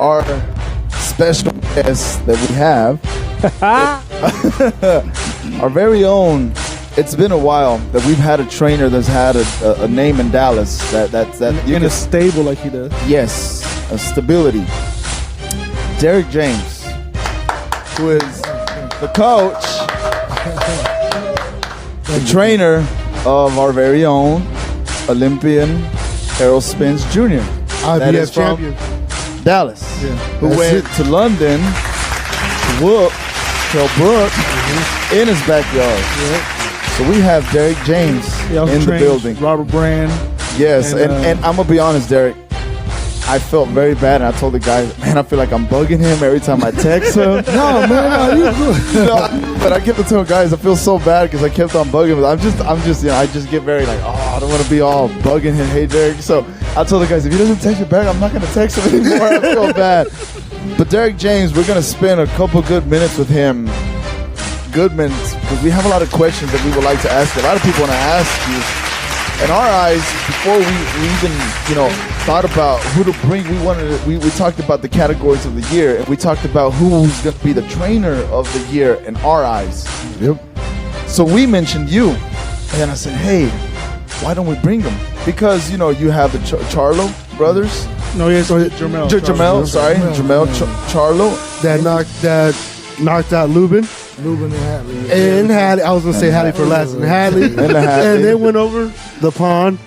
our special guest that we have, our very own. It's been a while that we've had a trainer that's had a name in Dallas that in a stable like he does. Yes, a stability. Derrick James, who is the coach, the trainer of our very own Olympian Errol Spence Jr. IBF champion. Dallas, who went to London to whoop Kell Brook in his backyard. So we have Derrick James in the building. Robert Brand. Yes, and I'm going to be honest, Derrick. I felt very bad, and I told the guys, man, I feel like I'm bugging him every time I text him. No, man, you good. But I kept telling guys, I feel so bad because I kept on bugging him. I'm just, I just get very like, I don't want to be all bugging him. Hey, Derrick. So I told the guys, if he doesn't text me back, I'm not going to text him anymore. I feel bad. But Derrick James, we're going to spend a couple good minutes with him. Good minutes, because we have a lot of questions that we would like to ask. A lot of people want to ask you. In our eyes, before we even, thought about who to bring, we talked about the categories of the year, and we talked about who's going to be the trainer of the year in our eyes. Yep. So we mentioned you, and then I said, hey, why don't we bring them? Because, you have the Charlo brothers. No, yes, jermell. Jermell Charlo. That knocked out Lubin. Lubin and Hadley. And Hadley. I was going to say Hadley for last. And Hadley. And they went over the pond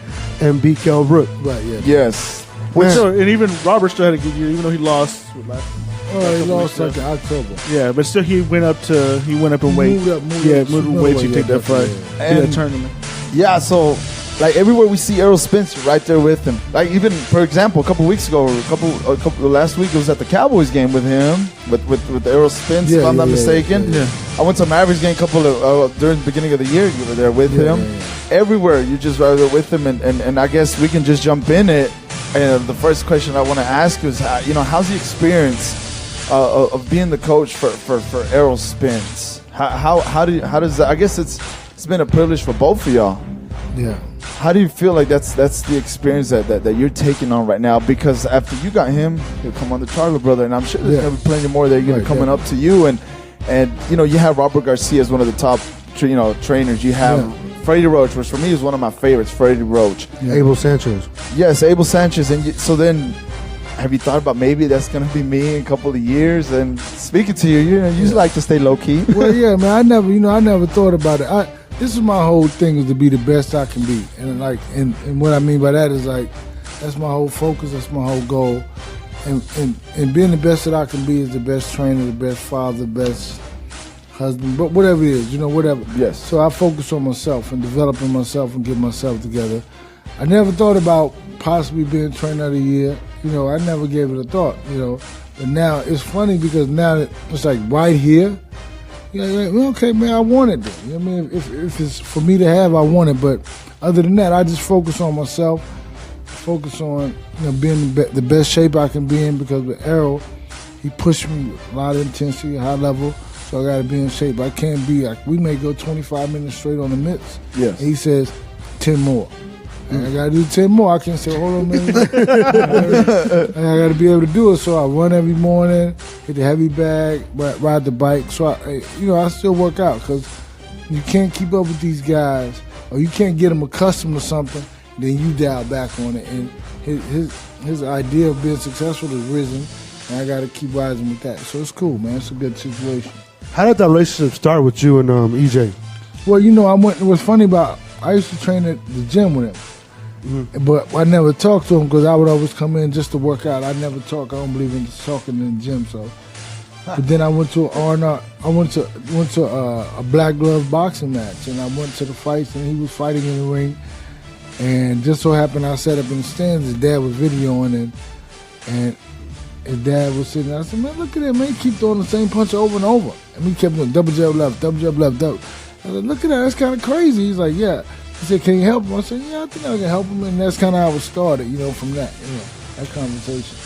and beat Kell Brook. Right, yeah. Yes. And even Robert still had a good year, even though he lost last. He lost like in October. Yeah, but still he went up in weight. Moved weight to take that fight. And that tournament. Yeah, so like everywhere we see Errol Spence right there with him. Like even for example, a couple weeks ago, last week it was at the Cowboys game with him with Errol Spence, if I'm not mistaken. Yeah. I went to Mavericks game during the beginning of the year. You were there with him. Everywhere you just right there with him, and I guess we can just jump in it. And the first question I want to ask is, how's the experience of being the coach for Errol Spence? How does that? I guess it's been a privilege for both of y'all. Yeah. How do you feel like that's the experience that you're taking on right now? Because after you got him, he'll come on the Charlo brother, and I'm sure there's gonna be plenty more that are coming up to you. And you have Robert Garcia as one of the top trainers. You have Freddie Roach, which for me is one of my favorites. Freddie Roach, Abel Sanchez. Yes, Abel Sanchez. And so then, have you thought about maybe that's gonna be me in a couple of years? And speaking to you, you like to stay low key. Well, yeah, man. I never thought about it. This is my whole thing, is to be the best I can be, and what I mean by that is that's my whole focus, that's my whole goal, and being the best that I can be is the best trainer, the best father, the best husband, but whatever it is, whatever. Yes. So I focus on myself and developing myself and getting myself together. I never thought about possibly being trainer of the year. I never gave it a thought. But now it's funny because now it's like right here. Yeah, okay, man, I want it then. I mean, if it's for me to have, I want it. But other than that, I just focus on myself, focus on being the best shape I can be in, because with Errol, he pushed me with a lot of intensity, high level, so I got to be in shape. I can't be like, we may go 25 minutes straight on the mitts. Yes. And he says, 10 more. And I got to do 10 more. I can't say, hold on a minute. And I got to be able to do it. So I run every morning, hit the heavy bag, ride the bike. So I still work out, because you can't keep up with these guys, or you can't get them accustomed to something, then you dial back on it. And his idea of being successful has risen, and I got to keep rising with that. So it's cool, man. It's a good situation. How did that relationship start with you and EJ? Well, what's funny about, I used to train at the gym with him. Mm-hmm. But I never talked to him, because I would always come in just to work out. I never talk. I don't believe in talking in the gym. So, but then I went to I went to a black glove boxing match, and I went to the fights, and he was fighting in the ring. And just so happened, I sat up in the stands. His dad was videoing, and his dad was sitting there. I said, man, look at that, man. He keep throwing the same punch over and over. And he kept doing double jab left, double jab left, double. I said, look at that. That's kind of crazy. He's like, yeah. He said, can you help him? I said, yeah, I think I can help him. And that's kind of how it started, from that, that conversation.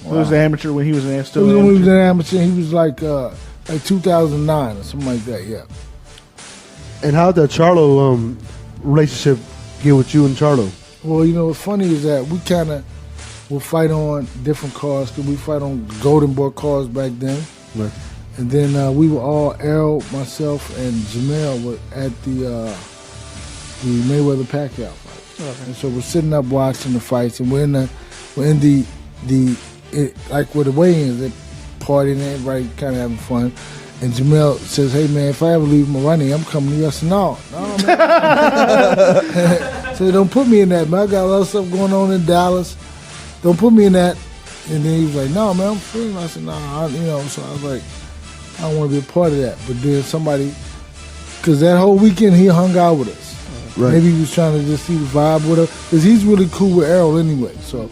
Wow. He was an amateur when he was an amateur. When he was an amateur, he was like 2009 or something like that, yeah. And how did that Charlo relationship get with you and Charlo? Well, what's funny is that we kind of we'll fight on different cards. Cause we fight on Golden Boy cards back then. Right. And then we were all, Errol, myself, and Jermell were at the Mayweather-Pacquiao fight. Okay. And so we're sitting up watching the fights, and we're in the like where the weigh-ins, they're partying and everybody kind of having fun. And Jermell says, "Hey man, if I ever leave my running, I'm coming to you." I said, "No, man." So don't put me in that, man. I got a lot of stuff going on in Dallas. Don't put me in that. And then he was like, "No, man, I'm free." And I said, "No, So I was like, I don't want to be a part of that. But then somebody, because that whole weekend he hung out with us. Right. Maybe he was trying to just see the vibe with us, because he's really cool with Errol anyway. So,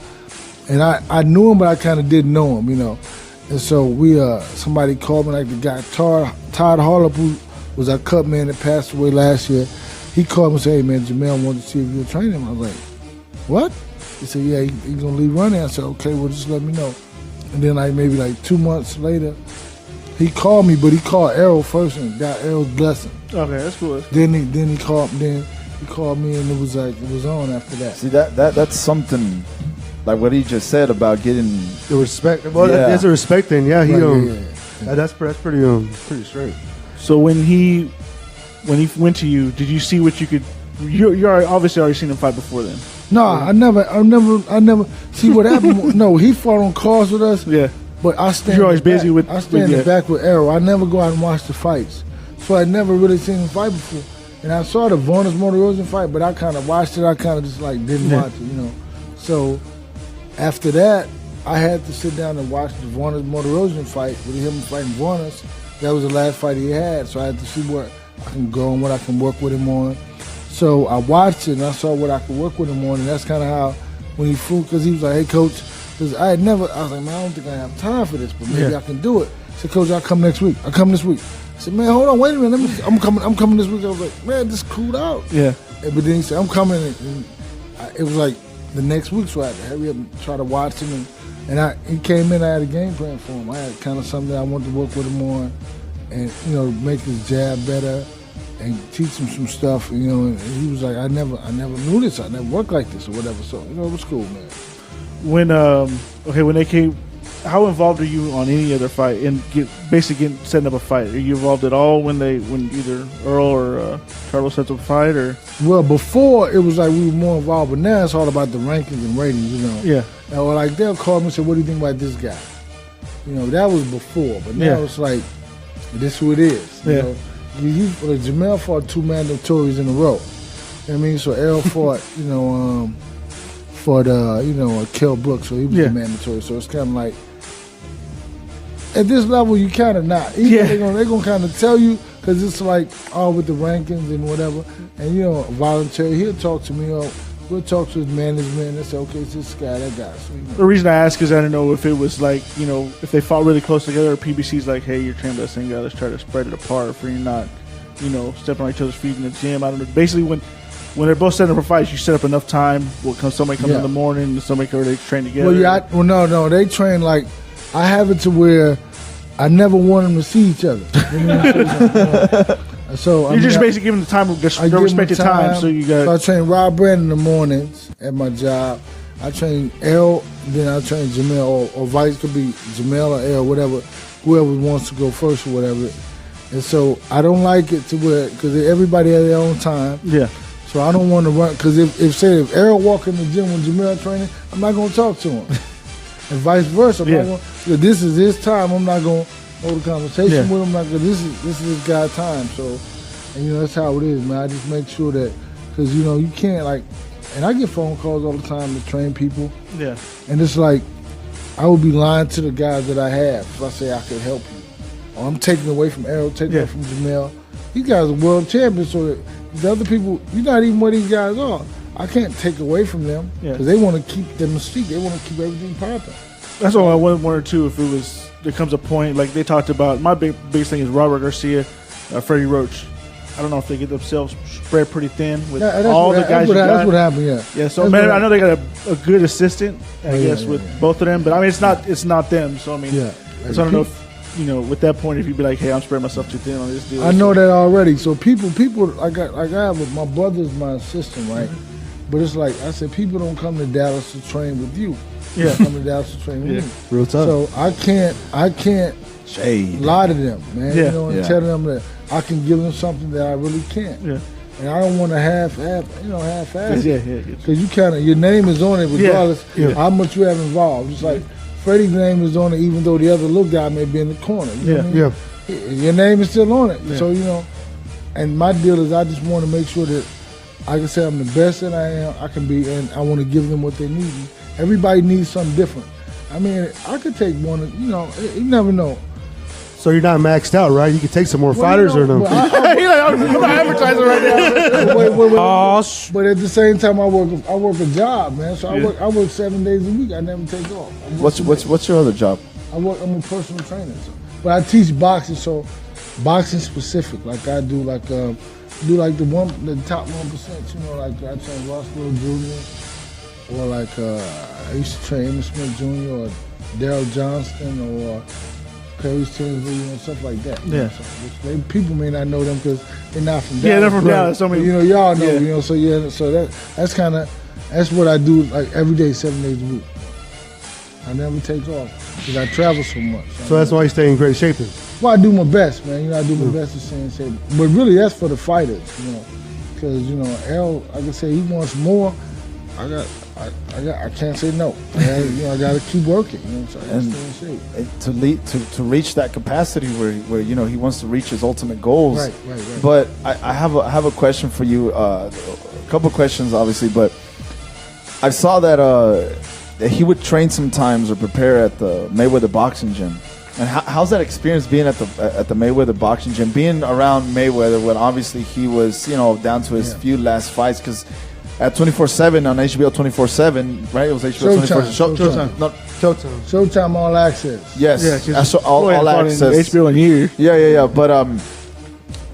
and I knew him, but I kind of didn't know him, And so somebody called me, like the guy Todd Harlop, who was our cut man that passed away last year. He called me and said, "Hey man, Jermell wanted to see if you were training him." I was like, "What?" He said, "Yeah, he's gonna leave running." I said, "Okay, well just let me know." And then maybe 2 months later, he called me, but he called Errol first and got Errol's blessing. Okay, that's cool. Then he called me, and it was on after that. See that's something. Like what he just said about getting the respect. Well, there's a respect thing. Yeah, that's pretty straight. So when he went to you, did you see what you could? You obviously already seen him fight before then. No, I never. See what happened? No, he fought on cards with us. Yeah, but I stand. You're always busy with. I stand in the back with Errol. I never go out and watch the fights, so I never really seen him fight before. And I saw the Varnes Motorosian fight, but I kind of watched it. I kind of just didn't watch it, So after that, I had to sit down and watch the Varnes Motorosian fight with him fighting Varnes. That was the last fight he had, so I had to see what I can go and what I can work with him on. So I watched it and I saw what I could work with him on, and that's kind of how when he flew, because he was like, "Hey coach," because I was like, "Man, I don't think I have time for this, but maybe I can do it." I said, "Coach, I'll come next week. I'll come this week." I said, "Man, hold on, wait a minute. I'm coming this week." I was like, "Man, this cooled out." Yeah. But then he said, "I'm coming," and it was like the next week, so I had to hurry up and try to watch him. And he came in, I had a game plan for him. I had kind of something I wanted to work with him on, and make his jab better and teach him some stuff. And he was like, I never knew this. I never worked like this or whatever. So it was cool, man. When they came, how involved are you on any other fight and setting up a fight? Are you involved at all when either Earl or Charlo sets up a fight, or? Well, before it was like we were more involved, but now it's all about the rankings and ratings, Yeah. Or they'll call me and say, "What do you think about this guy?" That was before, but now it's like, this is who it is. Jermell fought 2 mandatories in a row. I mean, so Errol fought, Kell Brooks, so he was a mandatory. So it's kind of like, at this level, you kind of not. They're gonna kind of tell you, because it's like all with the rankings and whatever. And voluntary, he'll talk to me. We'll talk to his management and say, "Okay, it's this guy, that guy." So, The reason I ask is I don't know if it was like, if they fought really close together, or PBC's like, "Hey, you're training that same guy. Let's try to spread it apart for you not, stepping on each other's feet in the gym." I don't know. Basically, when they're both setting up for fights, you set up enough time. Somebody comes in the morning, and somebody they train together. No, they train like, I have it to where I never want them to see each other. So you're just basically giving the time, the respected time. So I train Rob Brandon in the mornings at my job. I train Errol, then I train Jermell, or vice could be Jermell or Errol, whatever, whoever wants to go first or whatever. And so I don't like it to where, because everybody has their own time. Yeah. So I don't want to run, because if Errol walk in the gym when Jermell training, I'm not going to talk to him. And vice versa. This is his time. I'm not going to hold a conversation with him. This is his guy time. So, and that's how it is, man. I just make sure that, because you can't and I get phone calls all the time to train people. Yeah. And it's like, I would be lying to the guys that I have if I say I could help you. Or I'm taking away from Errol, taking away from Jermell. These guys are world champions, so the other people, you're not even where these guys are. I can't take away from them because they want to keep the mystique. They want to keep everything popping. That's all I wanted to. If there comes a point like they talked about, my biggest thing is Robert Garcia, Freddie Roach. I don't know if they get themselves spread pretty thin with all the guys. That's what happened. Yeah. So I know they got a good assistant, I guess, with both of them. But I mean, it's not them. So I mean, so I don't know if with that point, if you'd be like, "Hey, I'm spreading myself too thin on this deal." I know that already. So people, I have my brother's my assistant, right? Mm-hmm. But it's like I said, people don't come to Dallas to train with you. Yeah. Come to Dallas to train with me. Real tough. So I can't Shade. lie to them, man. Yeah. You know, and Yeah. tell them that I can give them something that I really can't. Yeah. And I don't want to half-ass Yeah. it. Because you kind of, your name is on it regardless how much you have involved. Just like Freddie's name is on it, even though the other little guy may be in the corner. You know what I mean? Your name is still on it. Yeah. So, you know, and my deal is I just want to make sure that I can say I'm the best that I am, I can be, and I want to give them what they need. Everybody needs something different. I mean, I could take one, you know, you never know. So you're not maxed out, right? You can take some more fighters or no? I'm not advertising right now. Wait. But at the same time, I work a job, man. So I work 7 days a week. I never take off. What's your other job? I'm a personal trainer. So. But I teach boxing, so boxing specific. Like I do, like the top 1%. You know, like I train Ross Little Jr. or like I used to train Emmett Smith Jr. or Daryl Johnston or Paris Tinsley, you know, stuff like that. Yeah. So people may not know them because they're not from Dallas. Yeah, they're from Dallas. But, you know, y'all know. You know, so that's what I do like every day, 7 days a week. I never take off because I travel so much. So that's why you stay in great shape then? Well, I do my best, man. You know, I do my best to stay in shape. But really, that's for the fighters, you know, because you know, Errol, like I say, he wants more. I can't say no. I got to keep working. You know, so I gotta stay in shape. To reach that capacity where you know he wants to reach his ultimate goals. Right. But I have a question for you. A couple questions, obviously, but I saw that he would train sometimes or prepare at the Mayweather boxing gym. And how's that experience being at the Mayweather boxing gym, being around Mayweather when obviously he was, you know, down to his few last fights? Because at 24/7 on HBO 24/7, right? It was HBO 24/7. Showtime. Showtime All Access. Yes, all access. HBO in here. Yeah. But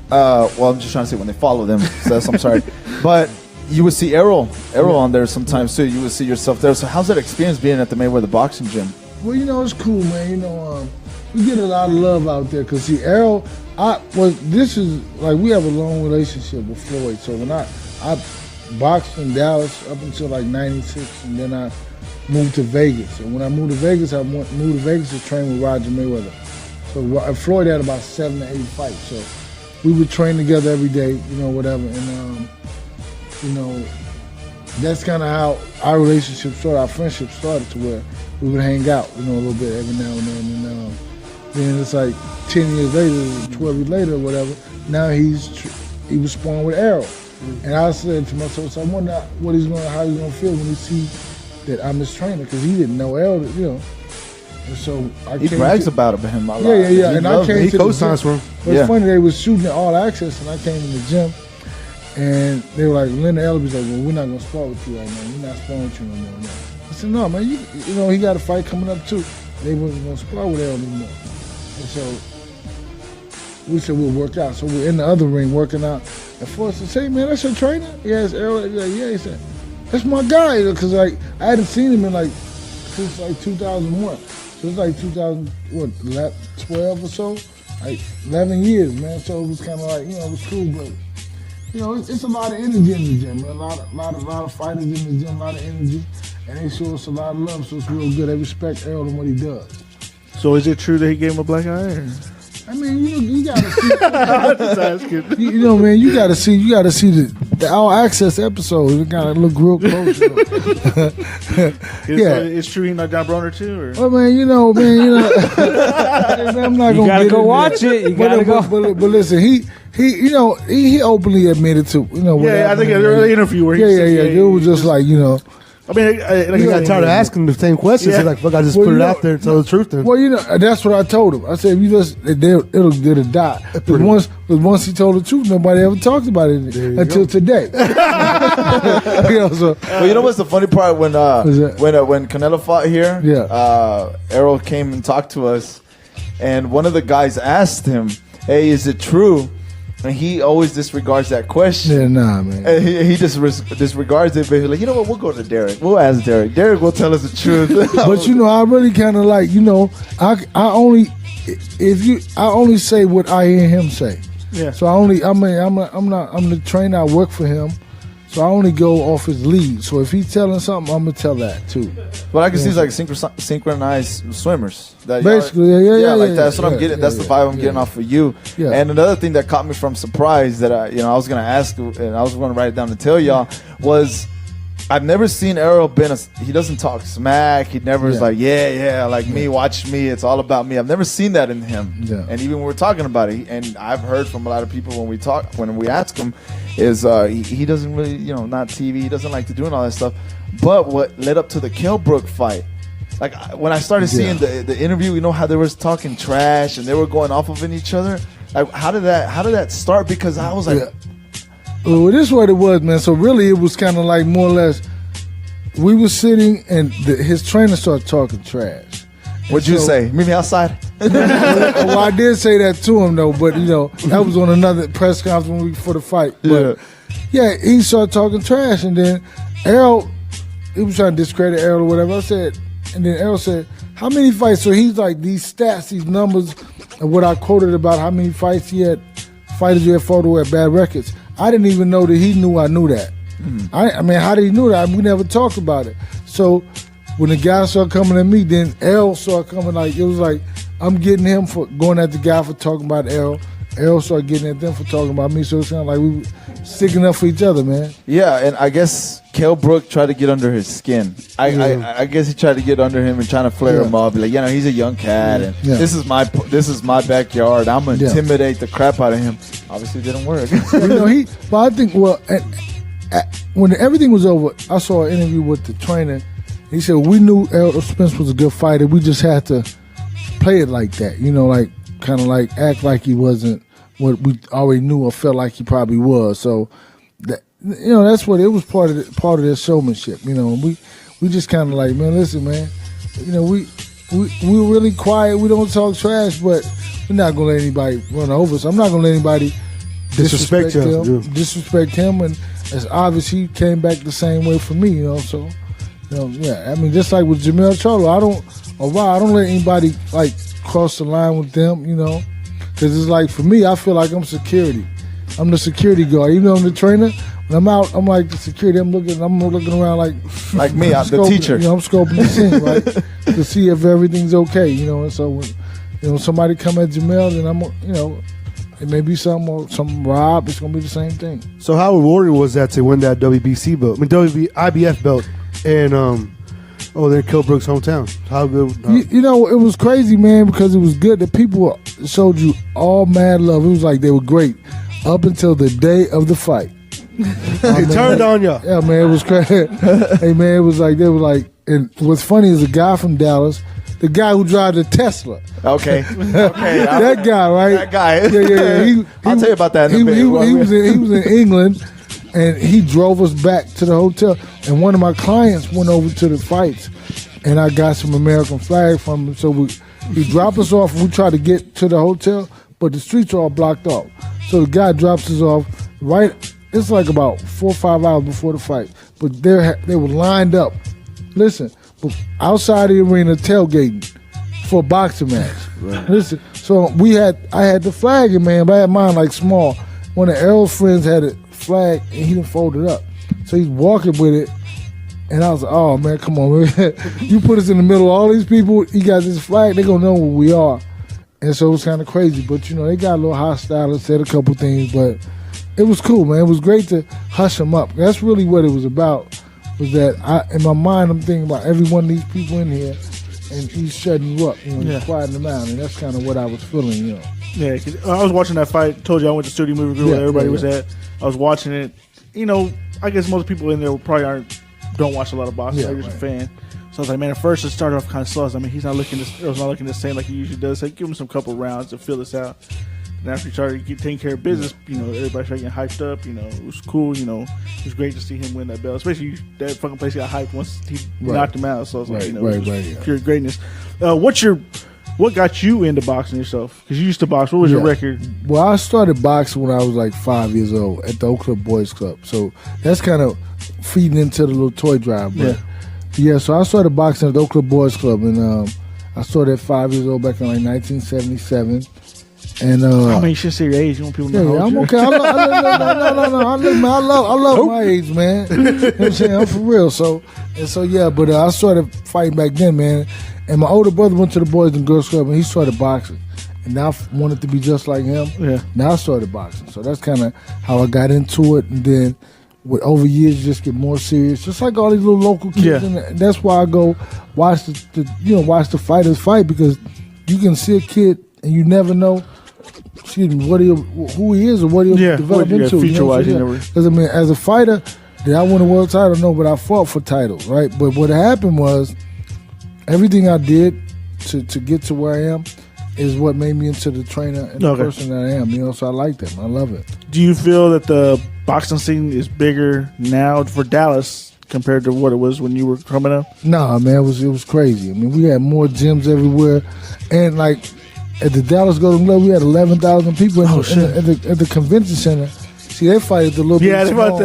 well, I'm just trying to say when they follow them. So I'm sorry, but you would see Errol on there sometimes too. You would see yourself there. So how's that experience being at the Mayweather boxing gym? Well, you know, it's cool, man. You know, we get a lot of love out there because see, Errol, this is like we have a long relationship with Floyd. So when I boxed in Dallas up until like '96, and then I moved to Vegas. And when I moved to Vegas, I moved to Vegas to train with Roger Mayweather. So Floyd had about 7 to 8 fights. So we would train together every day, you know, whatever. And you know, that's kind of how our relationship started, our friendship started, to where we would hang out, you know, a little bit every now and then. And then it's like 10 years later, 12 years later, or whatever. Now he was sparring with Errol. And I said to myself, so I wonder how he's gonna feel when he sees that I'm his trainer, because he didn't know Errol, you know. And so he brags about him a lot. Yeah. And I came he to the co-signs gym. for him. But it's funny, they was shooting at All Access, and I came in the gym, and they were like, Linda Ellerby's like, well, we're not gonna spar with you right now. We're not sparring with you no more. No. I said, no, man, you know, he got a fight coming up too. They wasn't gonna spar with Errol anymore. And so we said we'll work out. So we're in the other ring working out. And Forrest said, hey, man, that's your trainer? Yeah, it's Errol. Like, yeah, he said, that's my guy. Because like I hadn't seen him since like 2001. So it's like 2012 or so? Like 11 years, man. So it was kind of like, you know, it was cool, but you know, it's a lot of energy in the gym, man. A lot of fighters in the gym, a lot of energy, and they show us a lot of love. So it's real good. They respect Errol and what he does. So is it true that he gave him a black eye? Or? I mean, you gotta see. You know, man, you gotta see the All Access episode. You gotta look real close. Yeah, it's true. He knocked down Broner too. Or? Well, man, I'm not gonna. You gotta go watch it. You gotta go. But listen, he openly admitted to, you know. Yeah, I think in the early interview where he said, it was just like, you know. I mean, he got tired of asking the same questions. He's like, fuck, I just put it out there to tell the truth then. Well, you know, that's what I told him. I said, if you just, it'll die. But once he told the truth, nobody ever talked about it until today. Well, you know what's the funny part? When Canelo fought here, Errol came and talked to us, and one of the guys asked him, hey, is it true? And he always disregards that question. Yeah, nah, man. And he just disregards it, but he's like, you know what? We'll go to Derrick. We'll ask Derrick. Derrick will tell us the truth. But you know, I really kind of like, you know, I only say what I hear him say. Yeah. So I'm the trainer. I work for him. So I only go off his lead. So if he's telling something, I'm gonna tell that too. But I can see it's like synchronized swimmers. That basically, like that's what I'm getting. That's the vibe I'm getting off of you. Yeah. And another thing that caught me from surprise that I was gonna ask and I was gonna write it down to tell y'all was I've never seen Errol he doesn't talk smack. He never is like like me, watch me. It's all about me. I've never seen that in him. Yeah. And even when we're talking about it, and I've heard from a lot of people when we ask him, is he doesn't really not TV. He doesn't like to doing all that stuff. But what led up to the Kell Brook fight? Like when I started seeing the interview, how they were talking trash and they were going off of each other. Like how did that start? Because I was like. Yeah. Well, this is what it was, man. So really, it was kind of like more or less, we were sitting and his trainer started talking trash. What'd you say? Meet me outside? Well, I did say that to him, though, but, that was on another press conference before the fight. But, he started talking trash, and then Errol, he was trying to discredit Errol or whatever. I said, and then Errol said, how many fights? So he's like, these stats, these numbers, and what I quoted about how many fights he had, fighters he had fought who had bad records. I didn't even know that he knew I knew that. I mean, how did he know that? We never talked about it. So when the guy started coming at me, then Errol started coming. Like it was like I'm getting him for going at the guy for talking about Errol. Errol started getting at them for talking about me. So it's kind of like we were sticking up for each other, man. Yeah, and I guess Kell Brook tried to get under his skin. I guess he tried to get under him and trying to flare him up. Like he's a young cat, and this is my backyard. I'm gonna intimidate the crap out of him. Obviously, it didn't work. But I think when everything was over, I saw an interview with the trainer. He said we knew Errol Spence was a good fighter. We just had to play it like that, like kind of like act like he wasn't what we already knew or felt like he probably was. So that, that's what it was part of their showmanship. We just kind of like, man, listen, man, we really quiet. We don't talk trash, but we're not gonna let anybody run over us. I'm not gonna let anybody disrespect him, and it's obvious he came back the same way for me. So I mean, just like with Jermell Charlo, I don't let anybody like cross the line with them, because it's like for me, I feel like I'm security. I'm the security guard. Even though I'm the trainer, when I'm out, I'm like the security. I'm looking around like me, the teacher. I'm scoping the scene, right, to see if everything's okay. And so when somebody come at Jermell, then I'm it may be some rob. It's gonna be the same thing. So how rewarding was that to win that WBC belt? I mean, IBF belt, and they're Kell Brook's hometown. How good? It was crazy, man, because it was good. The people showed you all mad love. It was like they were great up until the day of the fight. They turned on you. Yeah, man, it was crazy. Hey, man, it was like they were like. And what's funny is a guy from Dallas. The guy who drives the Tesla. Okay. That guy, right? That guy. Yeah. I'll tell you about that in a bit. He was in England, and he drove us back to the hotel. And one of my clients went over to the fights, and I got some American flag from him. So he dropped us off, and we tried to get to the hotel, but the streets are all blocked off. So the guy drops us off right. It's like about 4 or 5 hours before the fight, but they were lined up. Listen. Outside the arena tailgating for a boxing match. Right. Listen, so I had the flag in, man, but I had mine like small. One of Errol's friends had a flag and he didn't fold it up. So he's walking with it, and I was like, oh man, come on, man. You put us in the middle of all these people, he got this flag, they gonna know where we are. And so it was kind of crazy, but they got a little hostile and said a couple things, but it was cool, man. It was great to hush them up. That's really what it was about. Was that in my mind I'm thinking about every one of these people in here, and he's shutting you up, he's quieting them out, and that's kind of what I was feeling, Yeah, 'cause I was watching that fight. Told you I went to Studio Movie Group where everybody was at. I was watching it. I guess most people in there probably don't watch a lot of boxing. They're just a fan. So I was like, man, at first it started off kind of slow. I mean, he's not looking the same like he usually does. So give him some couple rounds to fill this out. And after he started taking care of business, everybody started getting hyped up. It was cool. It was great to see him win that belt. Especially that fucking place got hyped once he knocked him out. So I was like, it was pure greatness. What got you into boxing yourself? Because you used to box. What was your record? Well, I started boxing when I was like 5 years old at the Oak Cliff Boys Club. So that's kind of feeding into the little toy drive. But so I started boxing at the Oak Cliff Boys Club, and I started at 5 years old back in like 1977. And I mean, you should say your age. You want people to know. yeah, I'm okay. No. I love my age, man. You know what I'm saying? I'm for real. So yeah. But I started fighting back then, man. And my older brother went to the Boys and Girls Club, and he started boxing. And now I wanted to be just like him. Yeah. Now I started boxing. So that's kind of how I got into it. And then over years, you just get more serious. Just like all these little local kids. Yeah. And that's why I go watch the fighters fight, because you can see a kid and you never know. Excuse me, who he is or what he'll develop into. Future-wise, because I mean, as a fighter, did I win a world title? No, but I fought for titles, right? But what happened was, everything I did to get to where I am is what made me into the trainer and the person that I am. You know, so I like that. I love it. Do you feel that the boxing scene is bigger now for Dallas compared to what it was when you were coming up? Nah, man, it was crazy. I mean, we had more gyms everywhere, and like at the Dallas Golden Glove, we had 11,000 people at the convention center. See, they fight at the little bit small.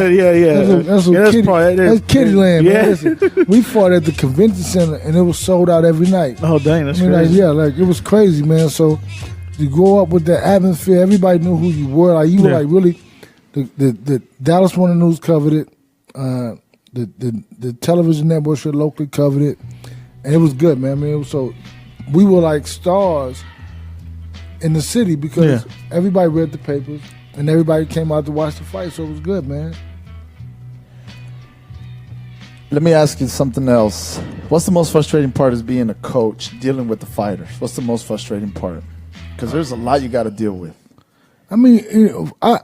That's kiddie land, man. Listen, we fought at the convention center, and it was sold out every night. Oh, dang, that's crazy. Like it was crazy, man. So you grow up with the atmosphere. Everybody knew who you were. Like you were like really, the Dallas Morning News covered it. The television network should locally covered it, and it was good, man. I mean, we were like stars in the city because everybody read the papers. And everybody came out to watch the fight, so it was good, man. Let me ask you something else. What's the most frustrating part is being a coach, dealing with the fighters? What's the most frustrating part? Because there's a lot you got to deal with. I mean, I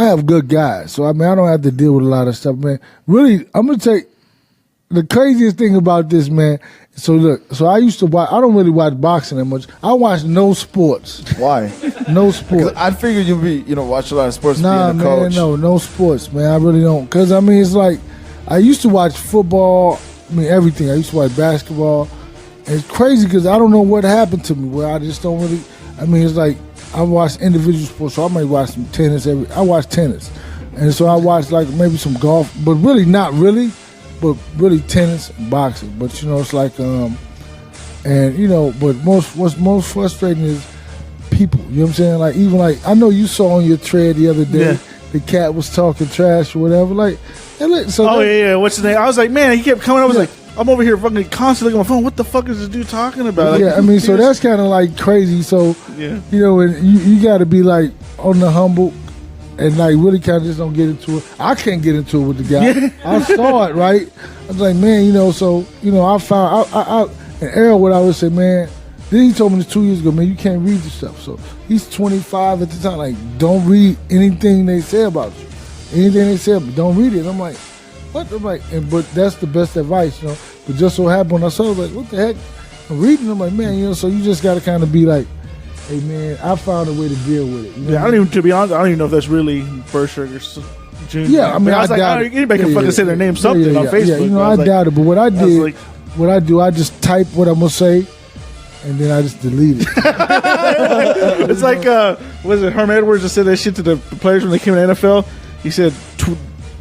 have good guys, so I mean, I don't have to deal with a lot of stuff, man. Really, I'm gonna take the craziest thing about this, man. So look, I used to watch. I don't really watch boxing that much. I watch no sports. Why? No sports. I figured you'd watch a lot of sports. Nah, being a coach. man, no sports, man. I really don't. Cause I mean, it's like I used to watch football. I mean, everything. I used to watch basketball. And it's crazy because I don't know what happened to me where I just don't really. I mean, it's like I watch individual sports, so I might watch some tennis. I watch tennis, and so I watch like maybe some golf, but really not really. But really tennis and boxing. But you know, it's like and you know, but what's most frustrating is people. You know what I'm saying? Like even like I know you saw on your thread the other day the cat was talking trash or whatever. Like what's his name? I was like, man, he kept coming up. I was like, I'm over here fucking constantly looking at my phone. What the fuck is this dude talking about? Yeah, like, I mean, so that's kind of like crazy. So you know, and you got to be like on the humble. And like really kind of just don't get into it. I can't get into it with the guy. I saw it, right? I was like, man, you know, so, you know, I found, and Errol, what I would say, man, then he told me this 2 years ago, man, you can't read the stuff. So he's 25 at the time. Like, don't read anything they say about you. Anything they say, but don't read it. I'm like, what? I'm like, but that's the best advice, you know. But just so happened when I saw it, I was like, what the heck? I'm reading, I'm like, man, you know, so you just got to kind of be like, hey man, I found a way to deal with it. You know to be honest, I don't even know if that's really Berkshire Jr. Yeah, I mean, I was like, anybody can fucking say their name something on Facebook. Yeah, you know, I doubt it. But what I did, I just type what I'm gonna say, and then I just delete it. It's like, was it Herm Edwards that said that shit to the players when they came to the NFL? He said,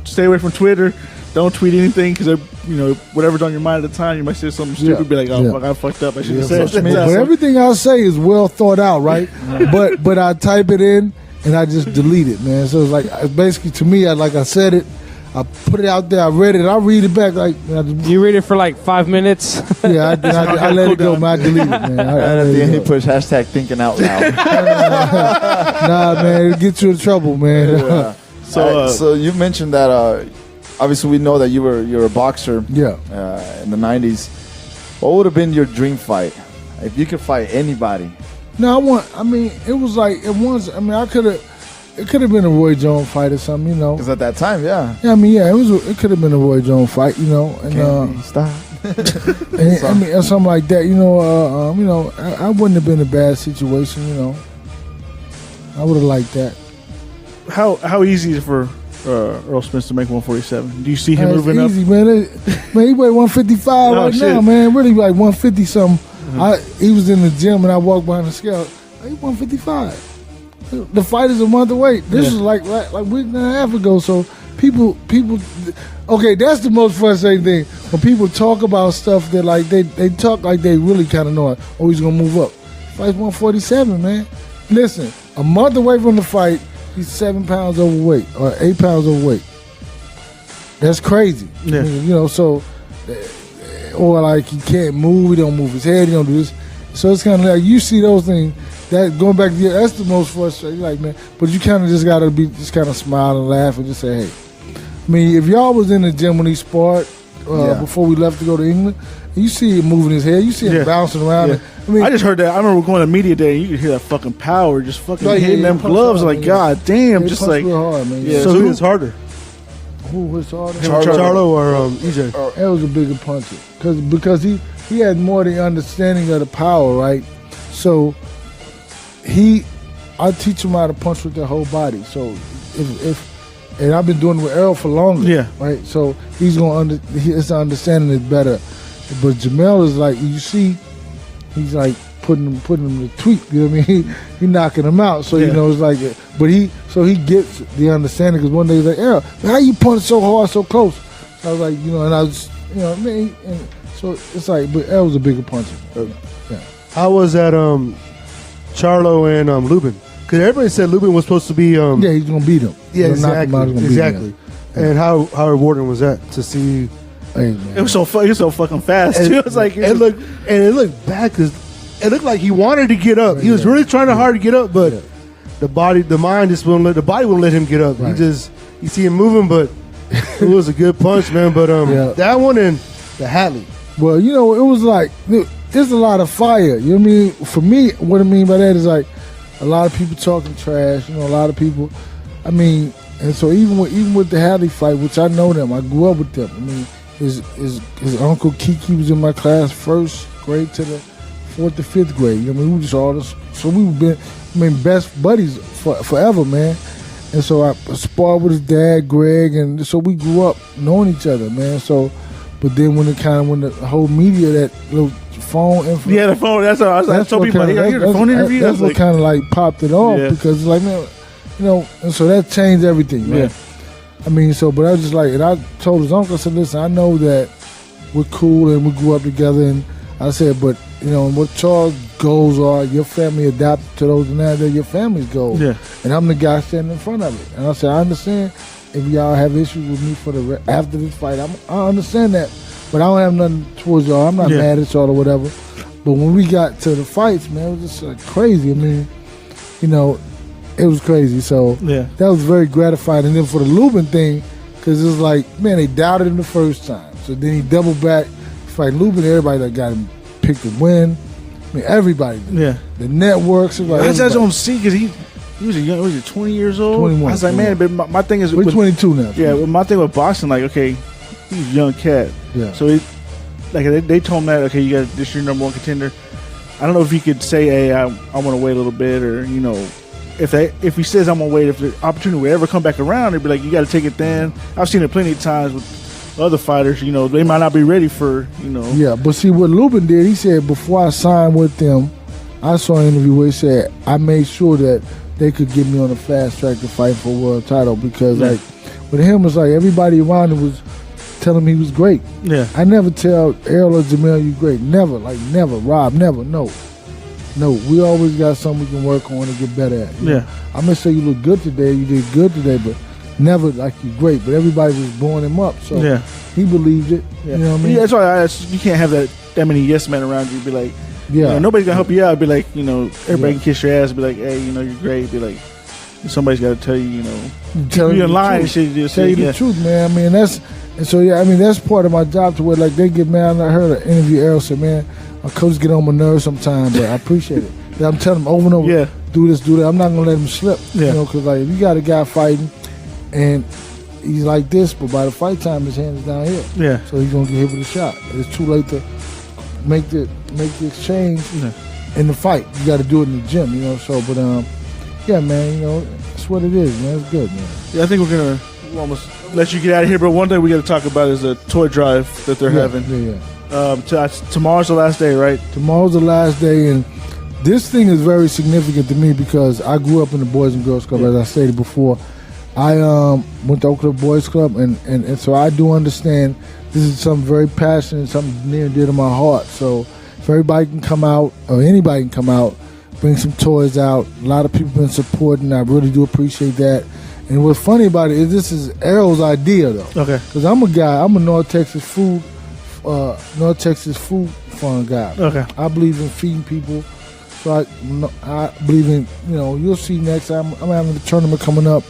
stay away from Twitter. Don't tweet anything because, you know, whatever's on your mind at the time, you might say something stupid, be like, oh, fuck, I fucked up. I should have said that. But everything I say is well thought out, right? but I type it in and I just delete it, man. So it's like, basically to me, like I said it, I put it out there, I read it, I read it back. Like you read it for like 5 minutes? Yeah, I let it go, man. I delete it, man. And at the end, he pushed hashtag thinking out loud. Nah, man, it gets you in trouble, man. Yeah. So you mentioned that obviously we know that you're a boxer in the 90s. What would have been your dream fight if you could fight anybody? No, it was like it could have been a Roy Jones fight or something, you know. Because at that time, it could have been a Roy Jones fight, you know. And stop. or something like that, you know. I wouldn't have been a bad situation, you know. I would have liked that. How easy is it for Errol Spence to make 147? Do you see him moving easy, up? Man, he weigh 155 now, man. Really like 150 something. He was in the gym and I walked behind the scale. He 155. The fight is a month away. This was like a week and a half ago. So people. Okay, that's the most frustrating thing when people talk about stuff that like they talk like they really kind of know it. Oh, he's gonna move up. Fight's 147, man. listen, a month away from the fight, he's 7 pounds overweight or 8 pounds overweight. That's crazy. Yeah. I mean, so, or like he can't move, he don't move his head, he don't do this. So it's kind of like you see those things. That going back to that's the most frustrating. Like, man, but you kind of just gotta just kind of smile and laugh and just say, hey. I mean, if y'all was in the gym when he sparred before we left to go to England, you see him moving his head, you see him bouncing around. Yeah. I mean, I just heard that. I remember going to media day, and you could hear that fucking power just fucking hitting them punch gloves. hard, Like, man. God damn, just punch like. real hard, man. Yeah. So who is harder? Who was harder? Charlo or EJ? That was a bigger puncher because he had more the understanding of the power, right? So I teach him how to punch with their whole body. So if and I've been doing it with Errol for longer, right? So he's gonna his understanding is better. But Jermell is like, you see, he's like putting him to tweak. You know what I mean? He knocking him out. So it's like, but he gets the understanding because one day he's like, Errol, how you punch so hard, so close? So I was like, and I was, I mean, and so it's like, but Errol's a bigger puncher. Yeah. How was that Charlo and Lubin? Because everybody said Lubin was supposed to be. Yeah, he's gonna beat him. Yeah, He's gonna knock him out, he's gonna beat him. exactly. And how rewarding was that to see? Hey, man. It was so fucking fast too. It was like it looked bad because it looked like he wanted to get up. He was really trying hard to get up, but the mind just wouldn't let the body wouldn't let him get up. Right. You see him moving, but it was a good punch, man. But that one and the Hatley. Well, it was like there's a lot of fire. You know what I mean? For me, what I mean by that is like a lot of people talking trash. A lot of people. I mean, and so even with the Hatley fight, which I know them, I grew up with them. I mean, his uncle Kiki was in my class, first grade to the 4th to 5th grade. You know what I mean? We just all this, so we've been best buddies forever, man. And so I sparred with his dad, Greg, and so we grew up knowing each other, man. So, but then when the whole media, that little phone info, the phone. That's what I was like. I told people, like, here's the phone interview. That's what kind of like popped it off because it's like, man, and so that changed everything, man. Yeah. I mean, but I was just like, and I told his uncle, I said, listen, I know that we're cool and we grew up together, and I said, but what Charles' goals are, your family adapted to those, and now they're your family's goals. Yeah. And I'm the guy standing in front of it. And I said, I understand if y'all have issues with me after this fight. I understand that, but I don't have nothing towards y'all. I'm not mad at y'all or whatever. But when we got to the fights, man, it was just like crazy. I mean, it was crazy. So that was very gratifying. And then for the Lubin thing, because it was like, man, they doubted him the first time. So then he doubled back, fight Lubin. Everybody that got him picked to win. I mean, everybody did. Yeah. The networks. Like I just don't see because he was a young, was he 20 years old? 21. I was like, man, but my thing is, we're 22 now. Yeah, well, my thing with boxing, like, okay, he's a young cat. Yeah. So they told him that, okay, you got this, your number one contender. I don't know if he could say, hey, I want to wait a little bit, or if he says I'm gonna wait, if the opportunity will ever come back around, they'd be like, you got to take it then. I've seen it plenty of times with other fighters. They might not be ready for. Yeah, but see what Lubin did. He said before I signed with them, I saw an interview where he said I made sure that they could get me on a fast track to fight for a world title because like with him it's like everybody around him was telling him he was great. Yeah, I never tell Errol or Jermell you great. Never, like never. Rob, never. No, we always got something we can work on and get better at. Yeah. I'm going to say you look good today, you did good today, but never like you great. But everybody was blowing him up, so he believed it. Yeah. You know what I mean? Yeah, that's why you can't have that many yes men around you. Be like, nobody's going to help you out. Be like, everybody can kiss your ass. Be like, hey, you're great. Be like, somebody's got to tell you, you're in line and shit. Tell you the truth, man. I mean, that's part of my job to where like they get mad. I heard an interview Errol said, man, my coach get on my nerves sometimes, but I appreciate it. I'm telling him over and over, do this, do that. I'm not gonna let him slip, because like if you got a guy fighting and he's like this, but by the fight time his hand is down here, so he's gonna get hit with a shot. It's too late to make the exchange in the fight. You got to do it in the gym, So, but yeah, man, that's what it is, man. It's good, man. Yeah, I think we'll almost let you get out of here, but one thing we got to talk about is the toy drive that they're having. Yeah. Tomorrow's the last day, right? Tomorrow's the last day, and this thing is very significant to me because I grew up in the Boys and Girls Club, as I stated before. I went to Oak Cliff Boys Club, and so I do understand this is something very passionate, something near and dear to my heart. So if everybody can come out, or anybody can come out, bring some toys out. A lot of people been supporting. I really do appreciate that. And what's funny about it is this is Errol's idea, though. Okay. Because I'm a North Texas food fund guy. Okay. I believe in feeding people. So I believe in, you'll see next time. I'm having a tournament coming up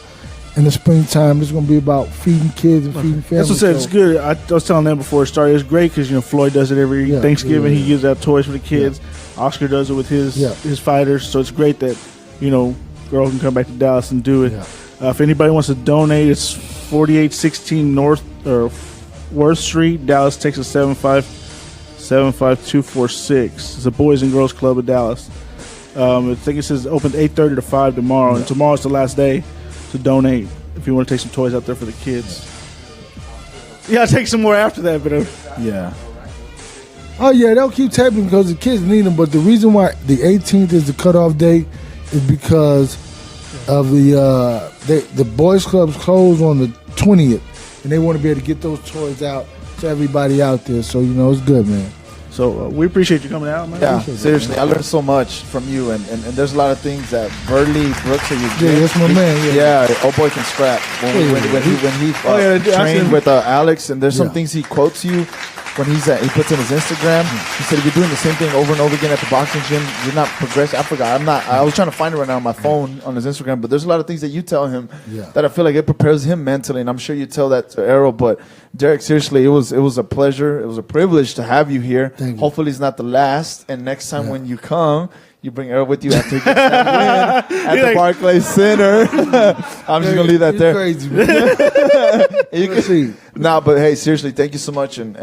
in the springtime. It's going to be about feeding kids and feeding families. That's what I said. It's good. I was telling them before it started. It's great because Floyd does it every Thanksgiving. He gives out toys for the kids. Yeah. Oscar does it with his fighters. So it's great that girls can come back to Dallas and do it. Yeah. If anybody wants to donate, it's 4816 North or Worth Street, Dallas, Texas 75246. It's a Boys and Girls Club of Dallas. I think it says open 8:30 to 5 tomorrow, and tomorrow's the last day to donate if you want to take some toys out there for the kids. Yeah, I'll take some more after that, but yeah. Oh yeah, they'll keep taping because the kids need them. But the reason why the 18th is the cutoff date is because of the boys clubs close on the 20th, and they want to be able to get those toys out to everybody out there. So it's good, man. So we appreciate you coming out, man. Yeah, seriously, I learned so much from you, and there's a lot of things that Burley Brooks or you did. Yeah, that's my man. Yeah, old boy can scrap when he trained with Alex, and there's some things he quotes you. When he puts in his Instagram, he said, if you're doing the same thing over and over again at the boxing gym, you're not progressing. I forgot. I was trying to find it right now on my phone on his Instagram, but there's a lot of things that you tell him that I feel like it prepares him mentally, and I'm sure you tell that to Errol. But Derrick, seriously, it was a pleasure. It was a privilege to have you here. Hopefully it's not the last, and next time when you come, you bring Errol with you after he gets that win at the Barclays Center. I'm just going to leave that there. Crazy, man. You can see. No, but hey, seriously, thank you so much, and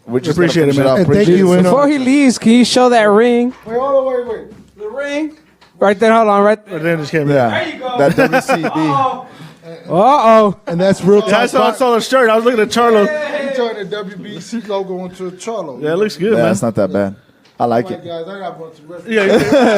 we just appreciate it, man. Thank you. Before he leaves, can you show that ring? Wait, hold on, wait. The ring? Right there, hold on, right there. Then just came There you go. That WCB. Uh-oh. And that's real talk. I saw the shirt. I was looking at Charlo. He turned the WBC logo into a Charlo. Yeah, it looks good, man. That's not that bad. I like it. Guys, I got one to rest. Yeah.